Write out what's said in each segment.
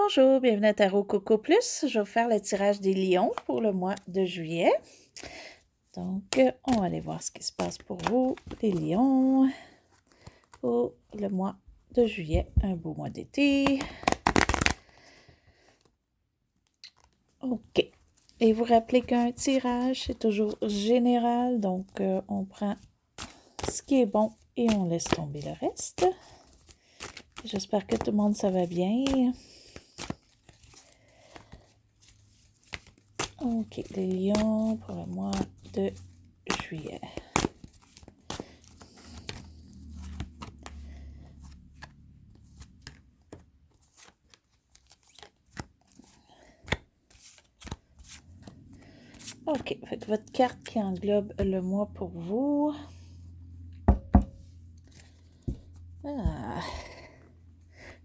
Bonjour, bienvenue à Tarot Coco Plus. Je vais vous faire le tirage des lions pour le mois de juillet. Donc, on va aller voir ce qui se passe pour vous, les lions, pour le mois de juillet. Un beau mois d'été. OK. Et vous rappelez qu'un tirage, c'est toujours général. Donc, on prend ce qui est bon et on laisse tomber le reste. J'espère que tout le monde, ça va bien. OK, les lions pour le mois de juillet. OK, fait que votre carte qui englobe le mois pour vous.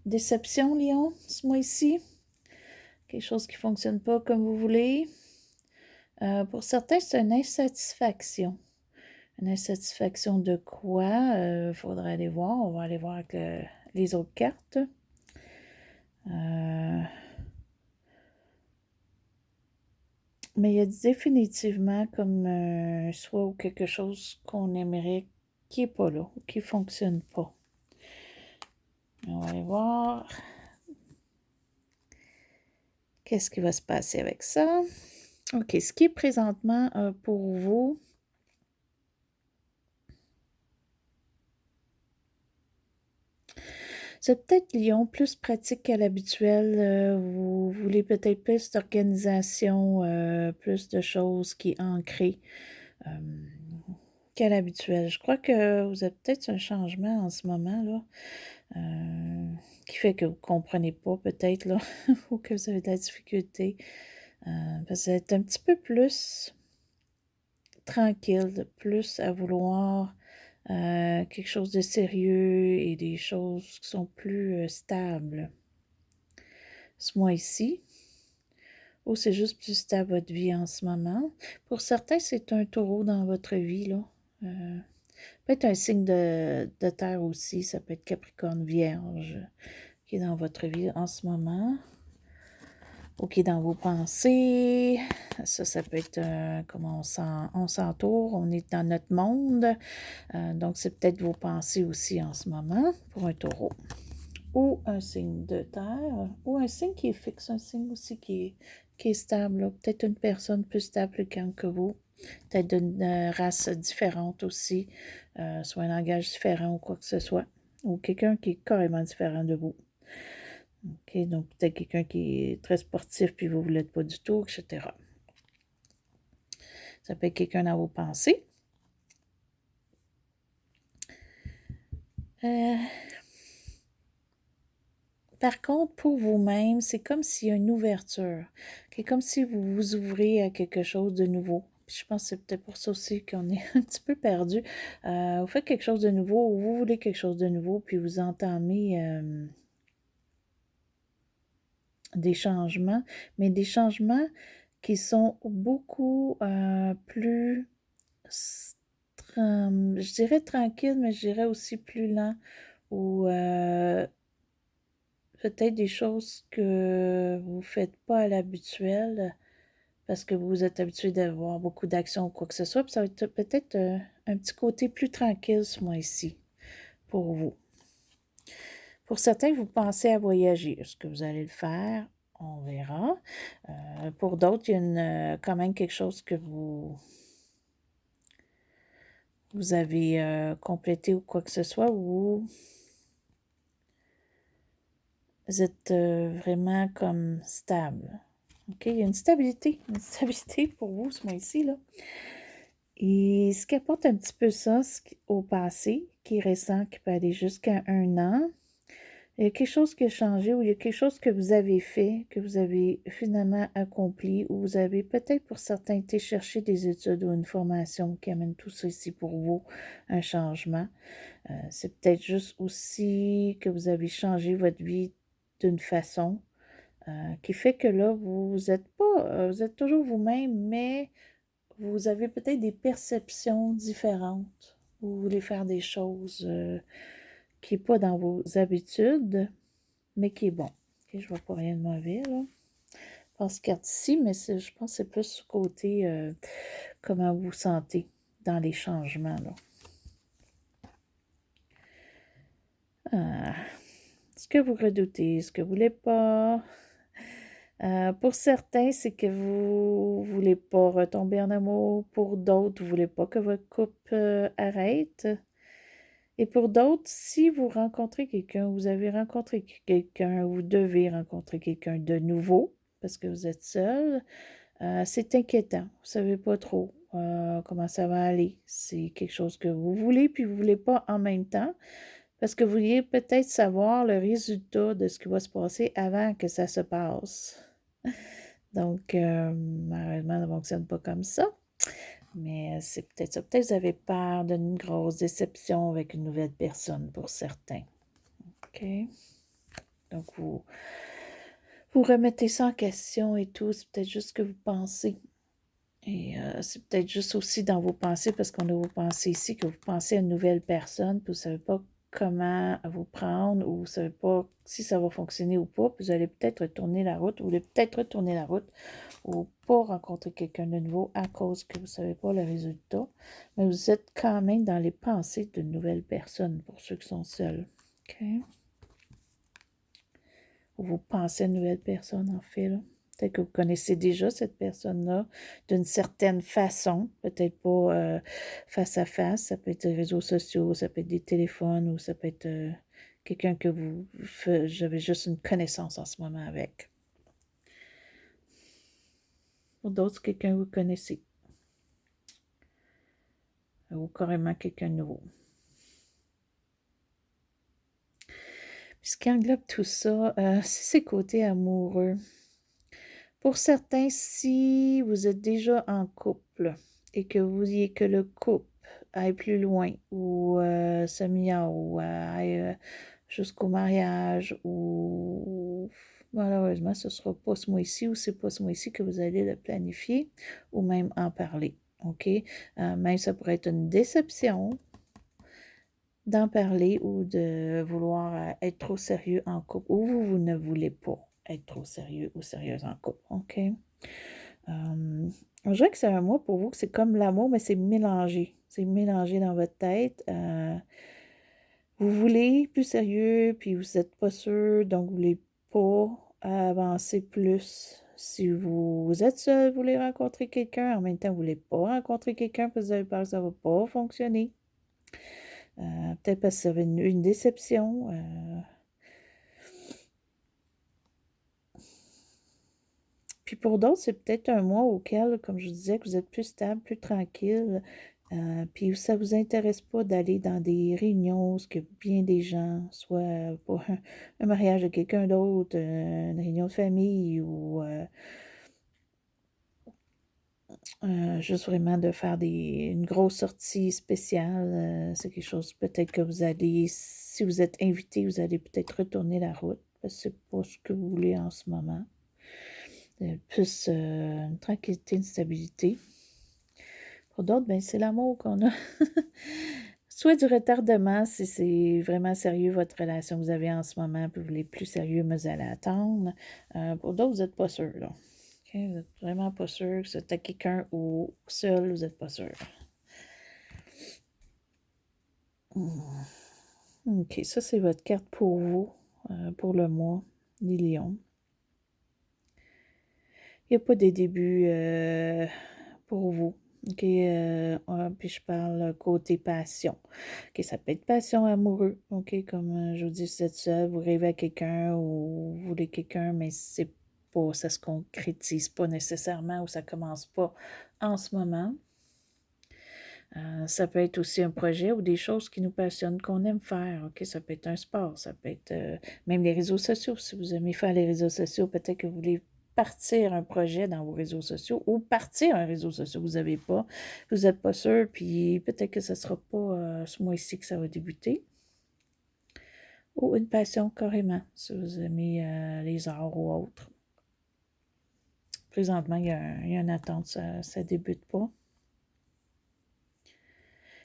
Déception, Lion, ce mois-ci. Quelque chose qui ne fonctionne pas comme vous voulez. Pour certains, c'est une insatisfaction. Une insatisfaction de quoi? Il faudra aller voir. On va aller voir avec les autres cartes. Mais il y a définitivement comme soit ou quelque chose qu'on aimerait qui n'est pas là, ou qui ne fonctionne pas. On va aller voir. Qu'est-ce qui va se passer avec ça? OK, ce qui est présentement pour vous, c'est peut-être Lion, plus pratique qu'à l'habituel. Vous voulez peut-être plus d'organisation, plus de choses qui ancrées qu'à l'habituel. Je crois que vous avez peut-être un changement en ce moment, là, qui fait que vous ne comprenez pas peut-être, là, ou que vous avez de la difficulté. Parce que vous êtes un petit peu plus tranquille, plus à vouloir quelque chose de sérieux et des choses qui sont plus stables. Ce mois-ci, ou c'est juste plus stable votre vie en ce moment. Pour certains, c'est un taureau dans votre vie, là. Peut être un signe de terre aussi, ça peut être Capricorne, Vierge, qui est dans votre vie en ce moment. Ou qui est dans vos pensées. Ça peut être comment on s'entoure, on est dans notre monde. Donc, c'est peut-être vos pensées aussi en ce moment pour un taureau. Ou un signe de terre, ou un signe qui est fixe, un signe aussi qui est stable. Peut-être une personne plus stable que vous. Peut-être d'une race différente aussi, soit un langage différent ou quoi que ce soit. Ou quelqu'un qui est carrément différent de vous. OK, donc peut-être quelqu'un qui est très sportif puis vous ne l'êtes pas du tout, etc. Ça peut être quelqu'un dans vos pensées. Par contre, pour vous-même, c'est comme s'il y a une ouverture. C'est comme si vous vous ouvrez à quelque chose de nouveau. Puis je pense que c'est peut-être pour ça aussi qu'on est un petit peu perdu. Vous faites quelque chose de nouveau ou vous voulez quelque chose de nouveau, puis vous entamez des changements, mais des changements qui sont beaucoup plus, je dirais tranquilles, mais je dirais aussi plus lents ou peut-être des choses que vous ne faites pas à l'habituel parce que vous êtes habitué d'avoir beaucoup d'actions ou quoi que ce soit. Puis ça va être peut-être un petit côté plus tranquille ce mois-ci pour vous. Pour certains, vous pensez à voyager. Est-ce que vous allez le faire? On verra. Pour d'autres, il y a quand même quelque chose que vous avez complété ou quoi que ce soit, ou vous êtes vraiment comme stable. OK? Il y a une stabilité pour vous ce mois-ci, là. Et ce qui apporte un petit peu ça au passé, qui est récent, qui peut aller jusqu'à 1 an, il y a quelque chose qui a changé ou il y a quelque chose que vous avez fait, que vous avez finalement accompli, ou vous avez peut-être pour certains été chercher des études ou une formation qui amène tout ça ici pour vous, un changement. C'est peut-être juste aussi que vous avez changé votre vie d'une façon qui fait que là, vous êtes pas, vous êtes toujours vous-même, mais vous avez peut-être des perceptions différentes. Vous voulez faire des choses qui n'est pas dans vos habitudes, mais qui est bon. Ok, je vois pas rien de mauvais, là. Je pense carte ici, mais je pense que c'est plus ce côté comment vous vous sentez dans les changements, là. Ah. Ce que vous redoutez, ce que vous voulez pas. Pour certains, c'est que vous voulez pas retomber en amour. Pour d'autres, vous voulez pas que votre couple arrête. Et pour d'autres, si vous rencontrez quelqu'un, vous avez rencontré quelqu'un, vous devez rencontrer quelqu'un de nouveau, parce que vous êtes seul, c'est inquiétant. Vous ne savez pas trop comment ça va aller. C'est quelque chose que vous voulez, puis vous ne voulez pas en même temps, parce que vous vouliez peut-être savoir le résultat de ce qui va se passer avant que ça se passe. Donc, malheureusement, ça ne fonctionne pas comme ça. Mais c'est peut-être ça. Peut-être que vous avez peur d'une grosse déception avec une nouvelle personne pour certains. OK? Donc, vous remettez ça en question et tout. C'est peut-être juste ce que vous pensez. Et c'est peut-être juste aussi dans vos pensées, parce qu'on a vos pensées ici, que vous pensez à une nouvelle personne, puis vous ne savez pas comment vous prendre, ou vous ne savez pas si ça va fonctionner ou pas, puis vous allez peut-être retourner la route, ou vous voulez peut-être retourner la route, ou pas rencontrer quelqu'un de nouveau à cause que vous ne savez pas le résultat, mais vous êtes quand même dans les pensées d'une nouvelle personne, pour ceux qui sont seuls. OK? Ou vous pensez à une nouvelle personne, en fait, là. Peut-être que vous connaissez déjà cette personne-là d'une certaine façon, peut-être pas face à face, ça peut être des réseaux sociaux, ça peut être des téléphones, ou ça peut être quelqu'un que j'avais juste une connaissance en ce moment avec. Ou d'autres, quelqu'un que vous connaissez. Ou carrément quelqu'un de nouveau. Puis ce qui englobe tout ça, c'est ses côtés amoureux. Pour certains, si vous êtes déjà en couple et que vous vouliez que le couple aille plus loin ou s'améliore ou aille jusqu'au mariage ou malheureusement ce ne sera pas ce mois-ci ou c'est pas ce mois-ci que vous allez le planifier ou même en parler. OK? Même ça pourrait être une déception d'en parler ou de vouloir être trop sérieux en couple ou vous ne voulez pas être trop sérieux ou sérieuse en couple, OK? On dirait que c'est un mois pour vous que c'est comme l'amour, mais c'est mélangé. C'est mélangé dans votre tête. Vous voulez plus sérieux, puis vous n'êtes pas sûr, donc vous voulez pas avancer plus. Si vous êtes seul, vous voulez rencontrer quelqu'un, en même temps, vous voulez pas rencontrer quelqu'un parce que vous avez peur que ça ne va pas fonctionner. Peut-être parce que ça va être une déception. Puis pour d'autres, c'est peut-être un mois auquel, comme je vous disais, que vous êtes plus stable, plus tranquille. Puis ça ne vous intéresse pas d'aller dans des réunions, ce que bien des gens, soit pour un mariage de quelqu'un d'autre, une réunion de famille ou juste vraiment de faire une grosse sortie spéciale. C'est quelque chose peut-être que vous allez, si vous êtes invité, vous allez peut-être retourner la route parce que c'est pas ce que vous voulez en ce moment. Plus une tranquillité, une stabilité. Pour d'autres, ben, c'est l'amour qu'on a. Soit du retardement, si c'est vraiment sérieux votre relation que vous avez en ce moment, puis vous voulez plus sérieux, mais vous allez attendre. Pour d'autres, vous n'êtes pas sûr, là. Okay? Vous n'êtes vraiment pas sûr que c'était quelqu'un ou seul, vous n'êtes pas sûr. OK, ça, c'est votre carte pour vous, pour le mois, les lions. Il n'y a pas de début pour vous. OK, puis je parle côté passion. OK, ça peut être passion amoureux. OK, comme je vous dis, vous êtes seul, vous rêvez à quelqu'un ou vous voulez quelqu'un, mais c'est pas, ça se concrétise pas nécessairement ou ça commence pas en ce moment. Ça peut être aussi un projet ou des choses qui nous passionnent, qu'on aime faire. OK, ça peut être un sport, ça peut être même les réseaux sociaux. Si vous aimez faire les réseaux sociaux, peut-être que vous voulez partir un projet dans vos réseaux sociaux ou partir un réseau social que vous n'avez pas. Vous n'êtes pas sûr, puis peut-être que ce ne sera pas ce mois-ci que ça va débuter. Ou une passion carrément, si vous aimez les arts ou autres. Présentement, il y a une attente, ça ne débute pas.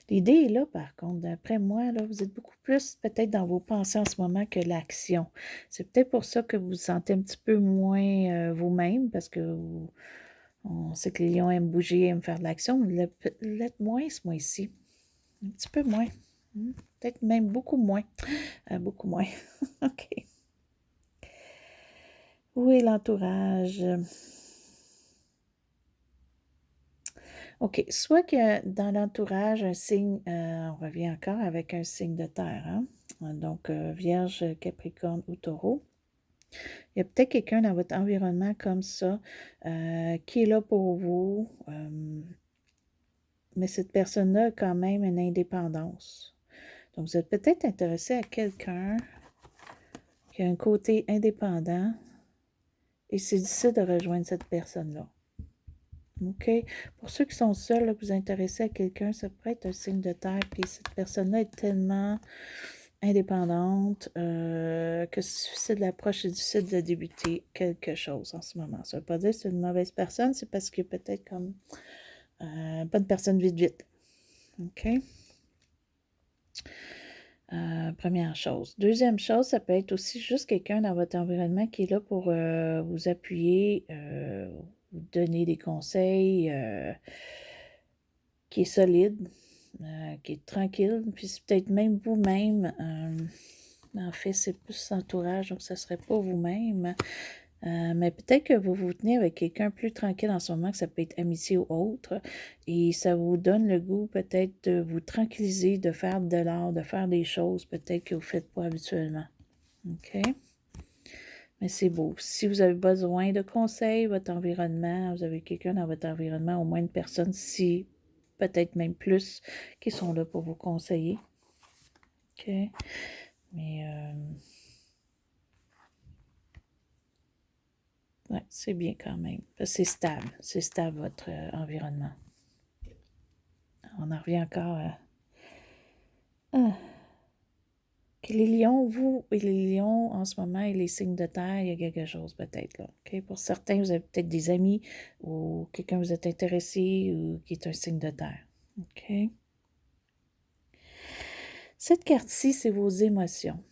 L'idée est là, par contre. D'après moi, là, vous êtes beaucoup plus peut-être dans vos pensées en ce moment que l'action. C'est peut-être pour ça que vous vous sentez un petit peu moins vous-même, parce que on sait que les lions aiment bouger, aiment faire de l'action. L'être moins ce mois-ci. Un petit peu moins. Peut-être même beaucoup moins. Beaucoup moins. OK. Où est l'entourage? OK. Soit que dans l'entourage, un signe, on revient encore avec un signe de terre, hein? Donc, Vierge, Capricorne ou Taureau. Il y a peut-être quelqu'un dans votre environnement comme ça qui est là pour vous, mais cette personne-là a quand même une indépendance. Donc, vous êtes peut-être intéressé à quelqu'un qui a un côté indépendant et c'est difficile de rejoindre cette personne-là. OK? Pour ceux qui sont seuls, là, que vous intéressez à quelqu'un, ça pourrait être un signe de terre, puis cette personne-là est tellement indépendante que c'est difficile d'approche, c'est difficile de débuter quelque chose en ce moment. Ça ne veut pas dire que c'est une mauvaise personne, c'est parce qu'il y a peut-être comme pas une personne vite. OK? Première chose. Deuxième chose, ça peut être aussi juste quelqu'un dans votre environnement qui est là pour vous appuyer, vous donner des conseils, qui est solide, qui est tranquille, puis c'est peut-être même vous-même. En fait, c'est plus l'entourage, donc ça ne serait pas vous-même. Mais peut-être que vous vous tenez avec quelqu'un plus tranquille en ce moment, que ça peut être amitié ou autre, et ça vous donne le goût peut-être de vous tranquilliser, de faire de l'art, de faire des choses peut-être que vous ne faites pas habituellement. OK? Mais c'est beau. Si vous avez besoin de conseils, votre environnement, vous avez quelqu'un dans votre environnement, au moins une personne, si peut-être même plus, qui sont là pour vous conseiller. OK? Mais ouais, c'est bien quand même. C'est stable. C'est stable votre environnement. On en revient encore à que les lions, vous et les lions en ce moment et les signes de terre, il y a quelque chose peut-être là. OK? Pour certains, vous avez peut-être des amis ou quelqu'un vous êtes intéressé ou qui est un signe de terre. OK? Cette carte-ci, c'est vos émotions.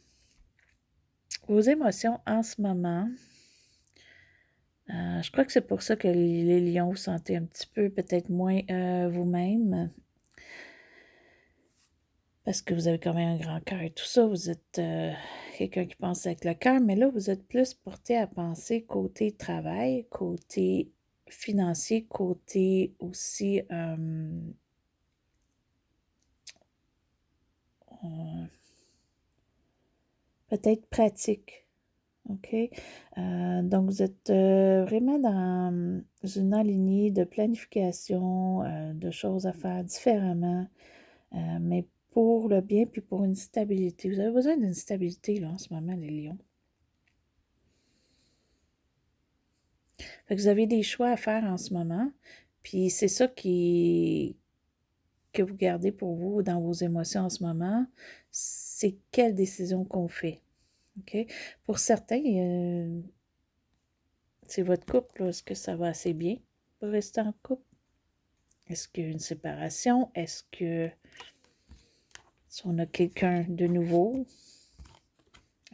Vos émotions en ce moment, je crois que c'est pour ça que les lions, vous sentez un petit peu peut-être moins vous-même. Parce que vous avez quand même un grand cœur et tout ça, vous êtes quelqu'un qui pense avec le cœur, mais là, vous êtes plus porté à penser côté travail, côté financier, côté aussi peut-être pratique. OK? Donc, vous êtes vraiment dans une lignée de planification, de choses à faire différemment, mais pour le bien puis pour une stabilité. Vous avez besoin d'une stabilité là, en ce moment, les lions. Fait que vous avez des choix à faire en ce moment, puis c'est ça que vous gardez pour vous dans vos émotions en ce moment, c'est quelle décision qu'on fait. OK? Pour certains, c'est votre couple, est-ce que ça va assez bien pour rester en couple? Est-ce qu'il y a une séparation? Est-ce que si on a quelqu'un de nouveau,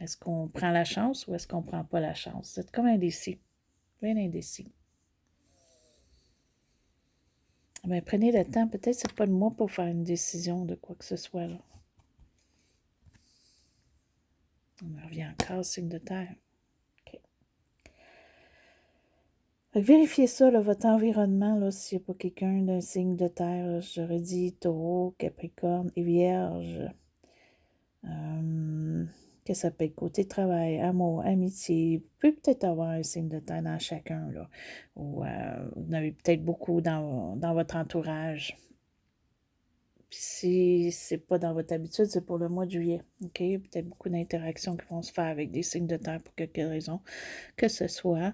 est-ce qu'on prend la chance ou est-ce qu'on ne prend pas la chance? Vous êtes comme indécis, bien indécis. Ben, prenez le temps, peut-être c'est pas le mois pour faire une décision de quoi que ce soit. Là. On revient encore, signe de terre. OK. Fait que vérifiez ça, là, votre environnement, là, s'il n'y a pas quelqu'un d'un signe de terre, là, j'aurais dit Taureau, Capricorne et Vierge. Que ça peut être côté travail, amour, amitié. Vous pouvez peut-être avoir un signe de terre dans chacun, là. Ou vous en avez peut-être beaucoup dans votre entourage. Puis si c'est pas dans votre habitude, c'est pour le mois de juillet. OK? Peut-être beaucoup d'interactions qui vont se faire avec des signes de terre pour quelque raison que ce soit.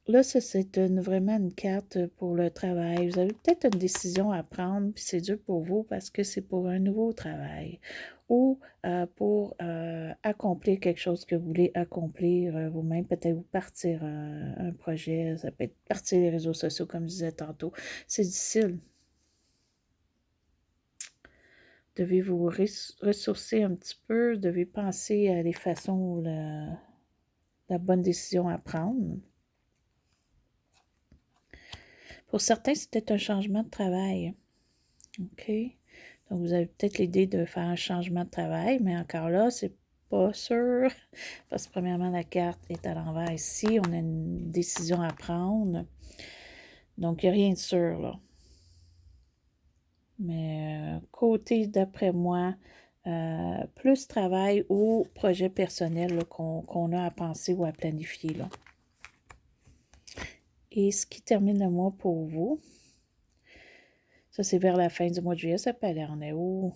Là, ça, c'est vraiment une carte pour le travail. Vous avez peut-être une décision à prendre, puis c'est dur pour vous parce que c'est pour un nouveau travail ou pour accomplir quelque chose que vous voulez accomplir vous-même. Peut-être vous partir un projet, ça peut être partir les réseaux sociaux, comme je disais tantôt. C'est difficile. devez vous ressourcer un petit peu, devez penser à les façons, la bonne décision à prendre. Pour certains, c'est peut-être un changement de travail. OK? Donc, vous avez peut-être l'idée de faire un changement de travail, mais encore là, c'est pas sûr. Parce que premièrement, la carte est à l'envers ici. On a une décision à prendre. Donc, il n'y a rien de sûr, là. Mais côté, d'après moi, plus travail ou projet personnel qu'on a à penser ou à planifier, là. Et ce qui termine le mois pour vous, ça c'est vers la fin du mois de juillet, ça peut aller en août.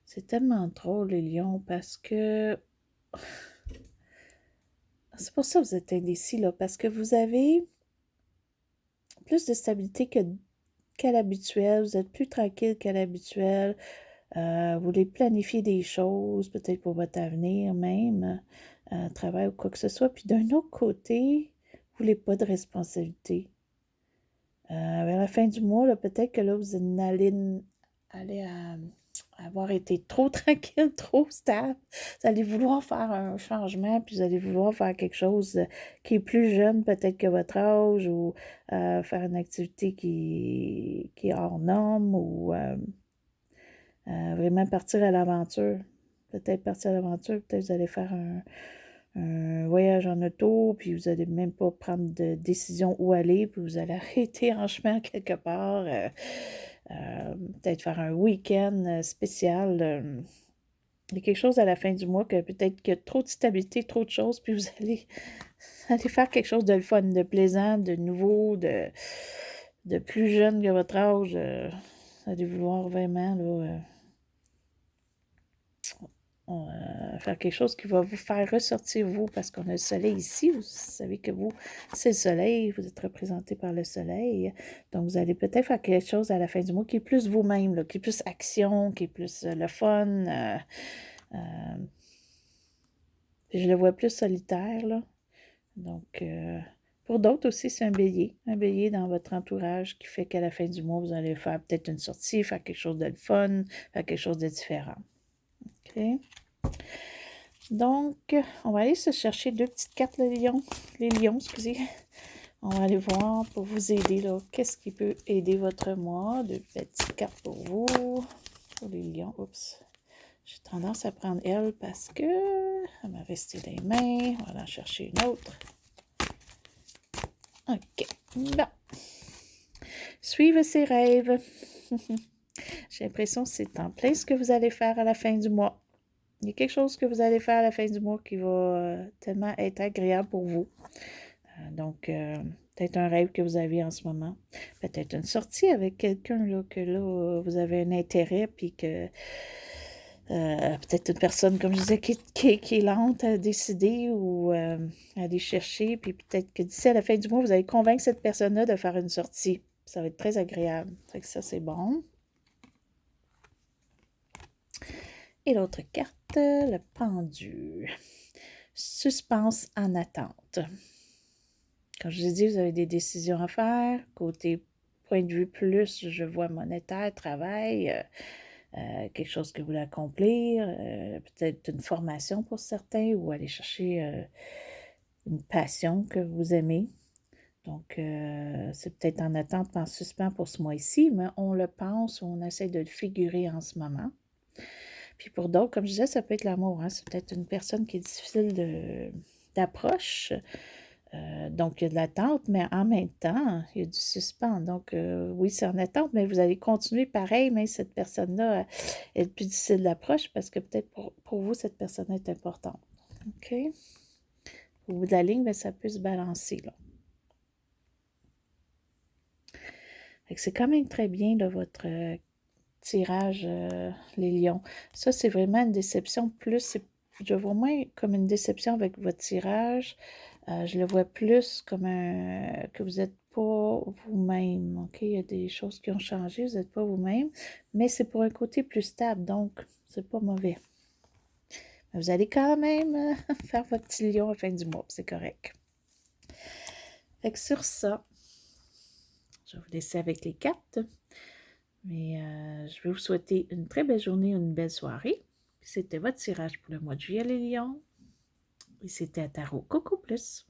C'est tellement drôle, les lions, parce que... C'est pour ça que vous êtes indécis, là, parce que vous avez plus de stabilité qu'à l'habituel, vous êtes plus tranquille qu'à l'habituel, vous voulez planifier des choses, peut-être pour votre avenir même, travail ou quoi que ce soit, puis d'un autre côté, vous voulez pas de responsabilité. Vers la fin du mois, là, peut-être que là, vous allez avoir été trop tranquille, trop stable. Vous allez vouloir faire un changement, puis vous allez vouloir faire quelque chose qui est plus jeune peut-être que votre âge, ou faire une activité qui est hors norme, ou vraiment partir à l'aventure. Peut-être partir à l'aventure, peut-être vous allez faire un voyage en auto, puis vous n'allez même pas prendre de décision où aller, puis vous allez arrêter en chemin quelque part, peut-être faire un week-end spécial. Il y a quelque chose à la fin du mois que peut-être qu'il y a trop de stabilité, trop de choses, puis vous allez faire quelque chose de fun, de plaisant, de nouveau, de plus jeune que votre âge. Vous allez vouloir vraiment là, faire quelque chose qui va vous faire ressortir vous, parce qu'on a le soleil ici. Vous savez que vous, c'est le soleil, vous êtes représenté par le soleil. Donc, vous allez peut-être faire quelque chose à la fin du mois qui est plus vous-même, là, qui est plus action, qui est plus le fun. Je le vois plus solitaire, là. Donc, pour d'autres aussi, c'est un bélier dans votre entourage qui fait qu'à la fin du mois, vous allez faire peut-être une sortie, faire quelque chose de le fun, faire quelque chose de différent. OK? Donc, on va aller se chercher deux petites cartes, les lions, excusez. On va aller voir pour vous aider, là, qu'est-ce qui peut aider votre mois. Deux petites cartes pour vous, pour les lions. Oups, j'ai tendance à prendre elle parce que elle m'a resté les mains. On va en chercher une autre. OK, bon. Suivez ses rêves. J'ai l'impression que c'est en plein ce que vous allez faire à la fin du mois. Il y a quelque chose que vous allez faire à la fin du mois qui va tellement être agréable pour vous. Donc, peut-être un rêve que vous avez en ce moment. Peut-être une sortie avec quelqu'un là, que là, vous avez un intérêt, puis que peut-être une personne, comme je disais, qui est lente à décider ou à aller chercher, puis peut-être que d'ici à la fin du mois, vous allez convaincre cette personne-là de faire une sortie. Ça va être très agréable. Fait que ça, c'est bon. Et l'autre carte, le pendu. Suspense en attente. Comme je vous ai dit, vous avez des décisions à faire. Côté point de vue plus, je vois monétaire, travail, quelque chose que vous voulez accomplir, peut-être une formation pour certains, ou aller chercher une passion que vous aimez. Donc, c'est peut-être en attente, en suspens pour ce mois-ci, mais on le pense, on essaie de le figurer en ce moment. Puis pour d'autres, comme je disais, ça peut être l'amour. Hein? C'est peut-être une personne qui est difficile d'approche. Donc, il y a de l'attente, mais en même temps, il y a du suspens. Donc, oui, c'est en attente, mais vous allez continuer pareil, mais cette personne-là est plus difficile d'approche parce que peut-être pour vous, cette personne est importante. OK? Au bout de la ligne, bien, ça peut se balancer, là. Fait que c'est quand même très bien, là, votre tirage, les lions. Ça, c'est vraiment une déception plus... Je vois moins comme une déception avec votre tirage. Je le vois plus comme que vous n'êtes pas vous-même. OK? Il y a des choses qui ont changé, vous n'êtes pas vous-même, mais c'est pour un côté plus stable, donc c'est pas mauvais. Mais vous allez quand même faire votre petit lion à la fin du mois, c'est correct. Fait que sur ça, je vais vous laisser avec les cartes. Mais je vais vous souhaiter une très belle journée, une belle soirée. C'était votre tirage pour le mois de juillet, les lions. Et c'était à Tarot Coco Plus.